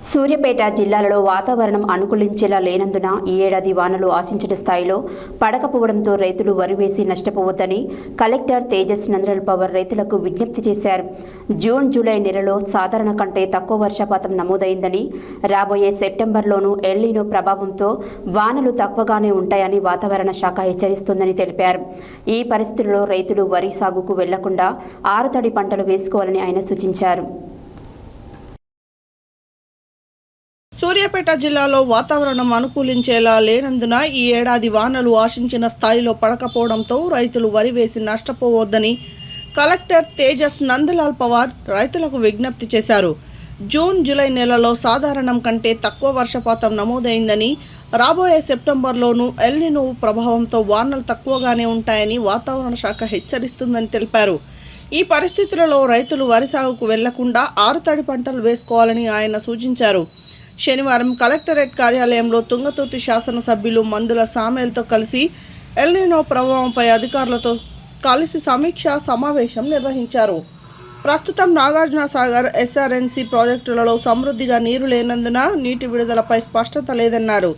సూర్యాపేట జిల్లాలో వాతావరణం అనుకూలించేలా లేనందున ఈ ఏడాది వానలు ఆశించిన స్థాయిలో పడకపోవడంతో రైతులు వరి వేసి నష్టపోవద్దని కలెక్టర్ తేజస్ నందలాల్ పవార్ రైతులకు విజ్ఞప్తి చేశారు. జూన్, జూలై నెలలో సాధారణ కంటే తక్కువ వర్షపాతం నమోదైందని, రాబోయే సెప్టెంబర్లోనూ ఎల్నినో ప్రభావంతో వానలు తక్కువగానే ఉంటాయని వాతావరణ శాఖ హెచ్చరిస్తోందని తెలిపారు. ఈ పరిస్థితుల్లో రైతులు వరి సాగుకు వెళ్లకుండా ఆరుతడి పంటలు వేసుకోవాలని ఆయన సూచించారు. సూర్యాపేట జిల్లాలో వాతావరణం అనుకూలించేలా లేనందున ఈ ఏడాది వానలు ఆశించిన స్థాయిలో పడకపోవడంతో రైతులు వరి వేసి నష్టపోవద్దని కలెక్టర్ తేజస్ నందలాల్ పవార్ రైతులకు విజ్ఞప్తి చేశారు. జూన్, జూలై నెలలో సాధారణం కంటే తక్కువ వర్షపాతం నమోదైందని, రాబోయే సెప్టెంబర్లోనూ ఎల్నినో ప్రభావంతో వానలు తక్కువగానే ఉంటాయని వాతావరణ శాఖ హెచ్చరిస్తుందని తెలిపారు. ఈ పరిస్థితులలో రైతులు వరి సాగుకు వెళ్లకుండా ఆరుతడి పంటలు వేసుకోవాలని ఆయన సూచించారు. శనివారం కలెక్టరేట్ కార్యాలయంలో తుంగతుర్తి శాసనసభ్యులు మందుల సామేల్తో కలిసి ఎల్నినో ప్రభావంపై అధికారులతో కలిసి సమీక్షా సమావేశం నిర్వహించారు. ప్రస్తుతం నాగార్జున సాగర్, ఎస్ఆర్ఎన్సీ ప్రాజెక్టులలో సమృద్ధిగా నీరు లేనందున నీటి విడుదలపై స్పష్టత లేదన్నారు.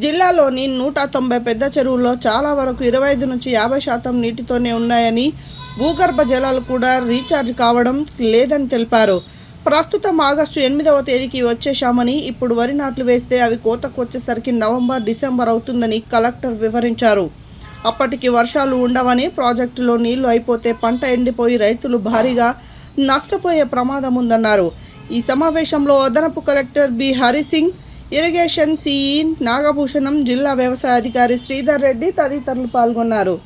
జిల్లాలోని 190 పెద్ద చెరువుల్లో చాలా వరకు 25 నుంచి 50% నీటితోనే ఉన్నాయని, భూగర్భ జలాలు కూడా రీఛార్జ్ కావడం లేదని తెలిపారు. ప్రస్తుతం ఆగస్టు 8వ తేదీకి వచ్చేశామని, ఇప్పుడు వరి నాట్లు వేస్తే అవి కోతకు వచ్చేసరికి నవంబర్, డిసెంబర్ అవుతుందని కలెక్టర్ వివరించారు. అప్పటికి వర్షాలు ఉండవని, ప్రాజెక్టులో నీళ్లు అయిపోతే పంట ఎండిపోయి రైతులు భారీగా నష్టపోయే ప్రమాదం ఉందన్నారు. ఈ సమావేశంలో అదనపు collector B Hari Singh, irrigation CE Nagabhushanam, జిల్లా వ్యవసాయ అధికారి శ్రీధర్ రెడ్డి తదితరులు పాల్గొన్నారు.